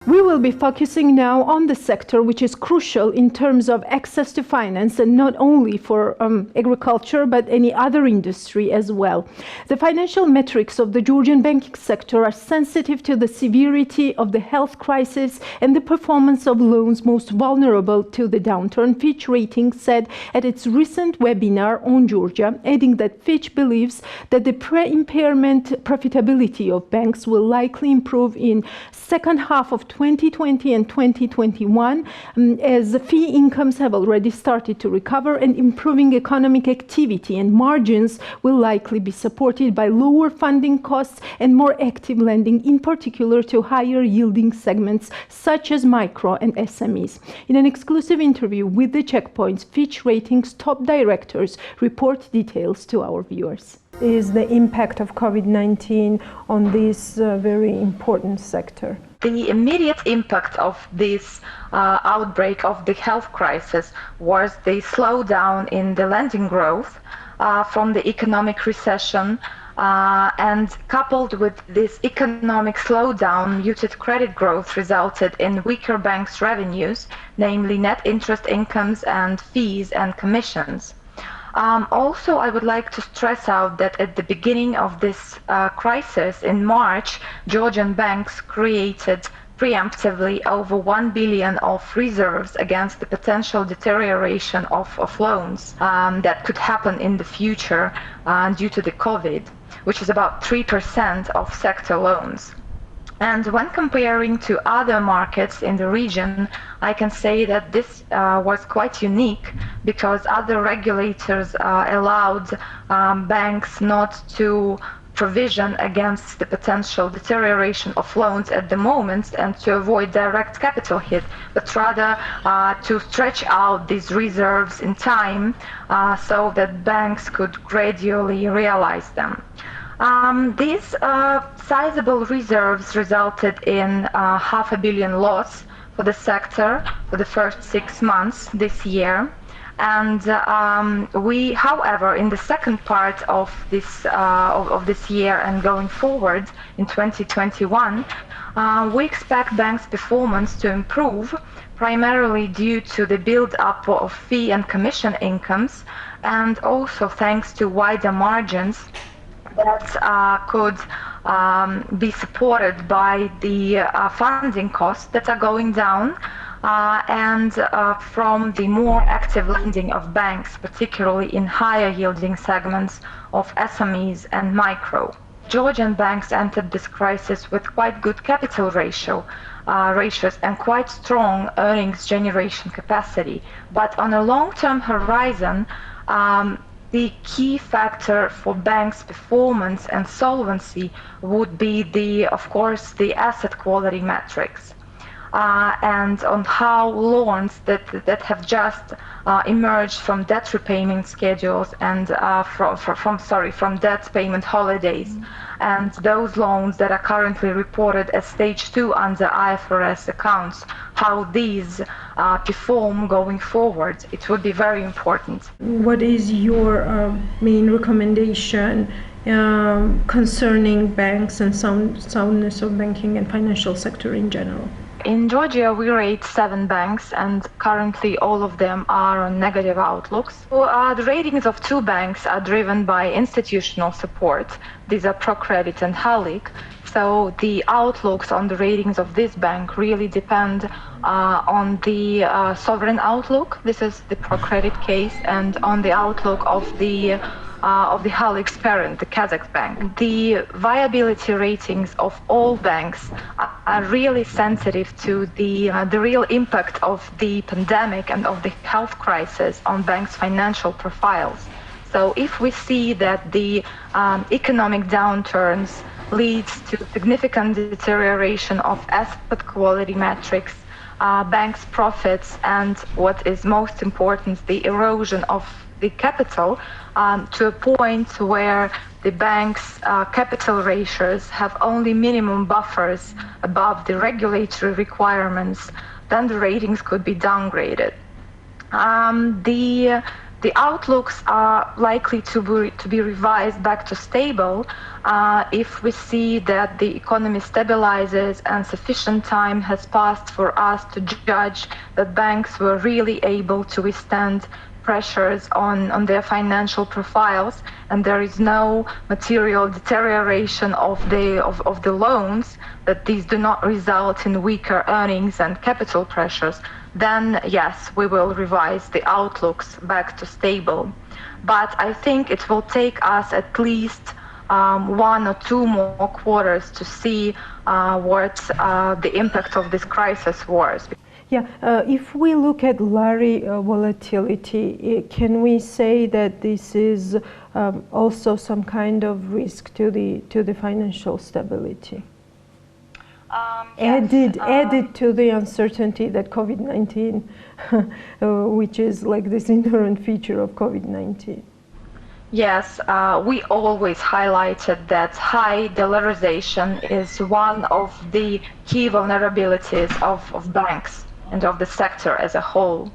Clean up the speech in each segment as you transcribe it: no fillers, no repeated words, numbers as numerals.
We will be focusing now on the sector which is crucial in terms of access to finance, and not only for agriculture but any other industry as well. The financial metrics of the Georgian banking sector are sensitive to the severity of the health crisis and the performance of loans most vulnerable to the downturn, Fitch Ratings said at its recent webinar on Georgia, adding that Fitch believes that the pre-impairment profitability of banks will likely improve in second half of 2020 and 2021 as fee incomes have already started to recover, and improving economic activity and margins will likely be supported by lower funding costs and more active lending, in particular to higher yielding segments such as micro and SMEs. In an exclusive interview with the Checkpoint's Fitch Ratings top directors report details to our viewers. Is the impact of COVID-19 on this very important sector? The immediate impact of this outbreak of the health crisis was the slowdown in the lending growth from the economic recession, and coupled with this economic slowdown, muted credit growth resulted in weaker banks' revenues, namely net interest incomes and fees and commissions. Also, I would like to stress out that at the beginning of this crisis in March, Georgian banks created preemptively over 1 billion of reserves against the potential deterioration of loans that could happen in the future due to the COVID, which is about 3% of sector loans. And when comparing to other markets in the region, I can say that this was quite unique because other regulators allowed banks not to provision against the potential deterioration of loans at the moment and to avoid direct capital hit, but rather to stretch out these reserves in time so that banks could gradually realize them. These sizable reserves resulted in $500 million loss for the sector for the first 6 months this year. And we, however, in the second part of this year and going forward in 2021, we expect banks' performance to improve, primarily due to the build-up of fee and commission incomes, and also thanks to wider margins that could be supported by the funding costs that are going down and from the more active lending of banks, particularly in higher yielding segments of SMEs and micro. Georgian banks entered this crisis with quite good capital ratios and quite strong earnings generation capacity. But on a long-term horizon, the key factor for banks' performance and solvency would be, of course, the asset quality metrics, and on how loans that have just emerged from debt repayment schedules and from debt payment holidays, and those loans that are currently reported as stage 2 under IFRS accounts, how these perform going forward. It would be very important. What is your main recommendation concerning banks and soundness of banking and financial sector in general? In Georgia, we rate 7 banks, and currently all of them are on negative outlooks. The ratings of 2 banks are driven by institutional support. These are ProCredit and Halyk. So the outlooks on the ratings of this bank really depend on the sovereign outlook. This is the ProCredit case, and on the outlook of the Halyk's parent, the Kazakh bank. The viability ratings of all banks are really sensitive to the real impact of the pandemic and of the health crisis on banks' financial profiles. So if we see that the economic downturns leads to significant deterioration of asset quality metrics, banks' profits, and what is most important, the erosion of the capital to a point where the bank's capital ratios have only minimum buffers above the regulatory requirements, then the ratings could be downgraded. The The outlooks are likely to be revised back to stable if we see that the economy stabilizes and sufficient time has passed for us to judge that banks were really able to withstand pressures on their financial profiles, and there is no material deterioration of the loans, that these do not result in weaker earnings and capital pressures, then yes, we will revise the outlooks back to stable. But I think it will take us at least 1 or 2 more quarters to see what the impact of this crisis was. Yeah, if we look at lari volatility, can we say that this is also some kind of risk to the financial stability? Yes, added to the uncertainty that COVID-19, which is like this inherent feature of COVID-19. Yes, we always highlighted that high dollarization is one of the key vulnerabilities of banks and of the sector as a whole.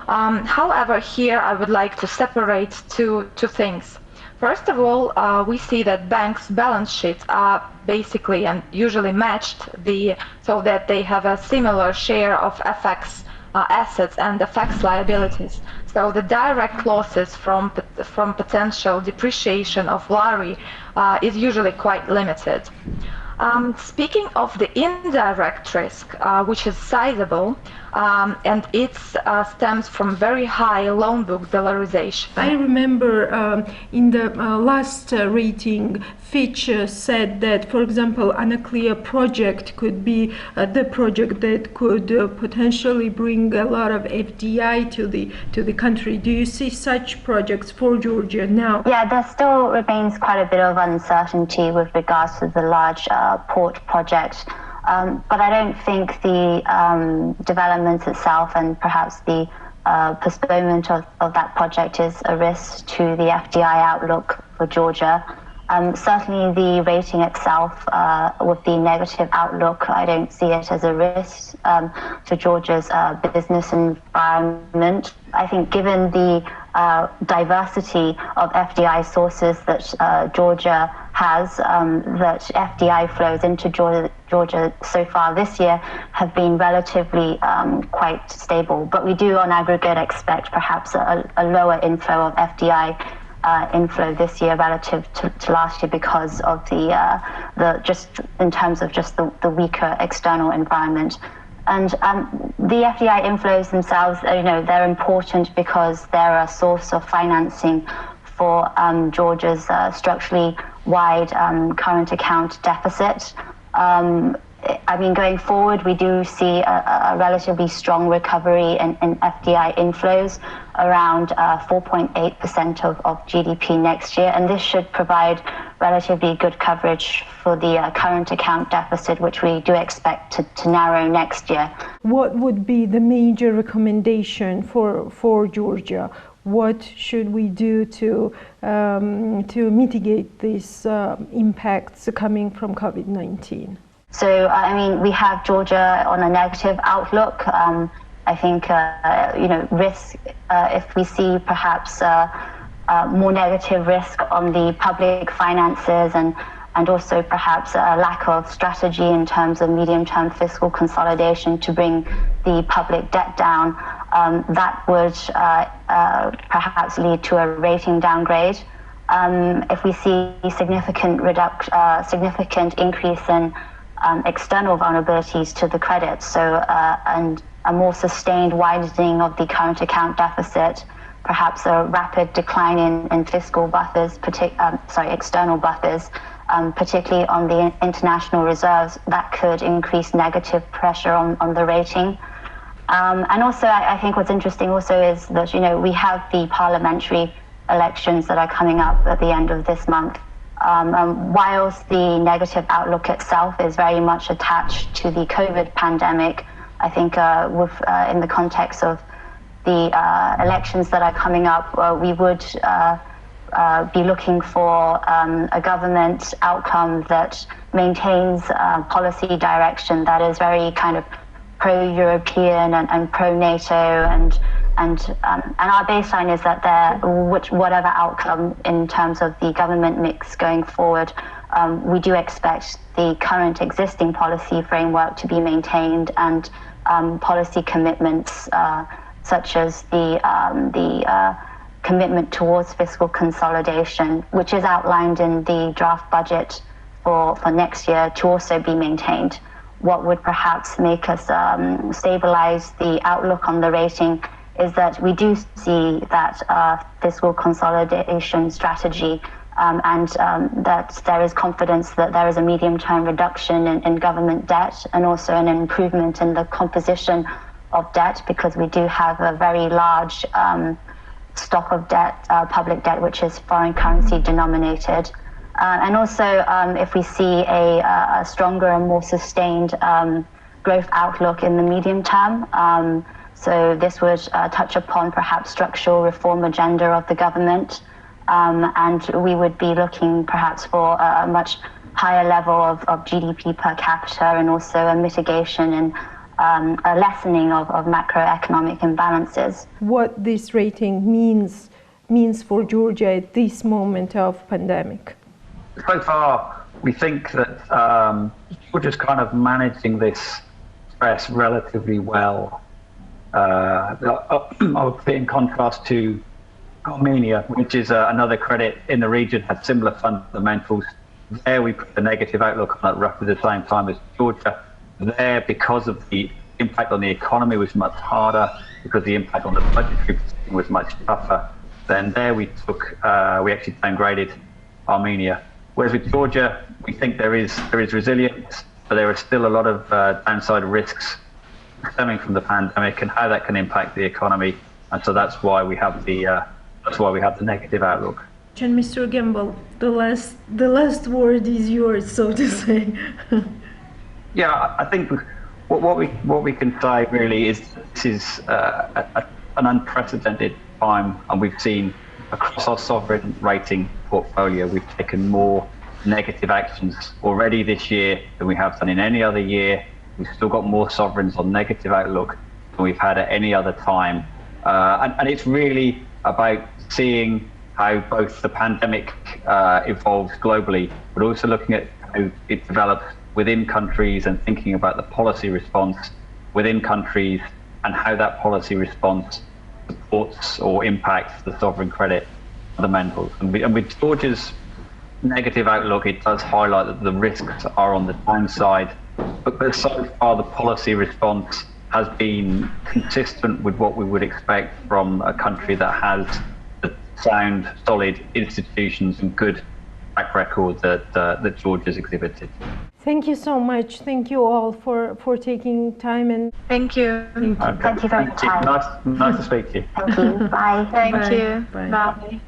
However, here I would like to separate two things. First of all, we see that banks' balance sheets are basically and usually matched, so that they have a similar share of FX assets and FX liabilities. So the direct losses from potential depreciation of lari is usually quite limited. Speaking of the indirect risk, which is sizable, and it stems from very high loan book dollarization. I remember in the last rating, Fitch said that, for example, an unclear project could be the project that could potentially bring a lot of FDI to the country. Do you see such projects for Georgia now? Yeah, there still remains quite a bit of uncertainty with regards to the large port project. But I don't think the development itself and perhaps the postponement of that project is a risk to the FDI outlook for Georgia. Certainly the rating itself, with the negative outlook, I don't see it as a risk to Georgia's business environment. I think given the diversity of FDI sources that Georgia has, that FDI flows into Georgia so far this year have been relatively quite stable. But we do on aggregate expect perhaps a lower inflow of FDI inflow this year relative to last year because of the just in terms of just the weaker external environment. And the FDI inflows themselves, they're important because they're a source of financing for Georgia's structurally wide current account deficit. Going forward, we do see a relatively strong recovery in FDI inflows, around 4.8% of GDP next year, and this should provide relatively good coverage for the current account deficit, which we do expect to narrow next year. What would be the major recommendation for Georgia? What should we do to mitigate these impacts coming from COVID-19? So, we have Georgia on a negative outlook. I think, risk, if we see perhaps more negative risk on the public finances and also perhaps a lack of strategy in terms of medium-term fiscal consolidation to bring the public debt down, that would perhaps lead to a rating downgrade. If we see significant increase in external vulnerabilities to the credit, and a more sustained widening of the current account deficit, perhaps a rapid decline in fiscal buffers, external buffers, particularly on the international reserves, that could increase negative pressure on the rating. And also, I think what's interesting also is that, we have the parliamentary elections that are coming up at the end of this month. Whilst the negative outlook itself is very much attached to the COVID pandemic, I think in the context of the elections that are coming up, we would be looking for a government outcome that maintains policy direction that is very kind of pro-European and pro-NATO And our baseline is that whatever outcome in terms of the government mix going forward, we do expect the current existing policy framework to be maintained, and policy commitments such as the commitment towards fiscal consolidation, which is outlined in the draft budget for next year, to also be maintained. What would perhaps make us stabilize the outlook on the rating is that we do see that fiscal consolidation strategy, and that there is confidence that there is a medium-term reduction in government debt, and also an improvement in the composition of debt, because we do have a very large stock of debt, public debt, which is foreign currency denominated. And also, if we see a stronger and more sustained growth outlook in the medium term, so this would touch upon perhaps structural reform agenda of the government, and we would be looking perhaps for a much higher level of GDP per capita, and also a mitigation and a lessening of macroeconomic imbalances. What this rating means for Georgia at this moment of pandemic? So far, we think that Georgia's kind of managing this stress relatively well. I would put it in contrast to Armenia, which is another credit in the region, had similar fundamentals. There we put the negative outlook on at roughly the same time as Georgia. There, because of the impact on the economy was much harder, because the impact on the budgetary position was much tougher, then there we actually downgraded Armenia. Whereas with Georgia, we think there is resilience, but there are still a lot of downside risks stemming from the pandemic and how that can impact the economy, and so that's why we have the negative outlook. And Mr. Gamble, the last word is yours, so to say. Yeah, I think what we can say really is this is an unprecedented time, and we've seen across our sovereign rating portfolio, we've taken more negative actions already this year than we have done in any other year. We've still got more sovereigns on negative outlook than we've had at any other time. And it's really about seeing how both the pandemic evolves globally, but also looking at how it develops within countries and thinking about the policy response within countries and how that policy response supports or impacts the sovereign credit fundamentals. And with Georgia's negative outlook, it does highlight that the risks are on the downside, but so far the policy response has been consistent with what we would expect from a country that has sound, solid institutions and good track record that Georgia's exhibited. Thank you so much. Thank you all for taking time. And Thank you. Thank you for your time. Nice to speak to you. Thank you. Bye. Thank you. Bye. Bye.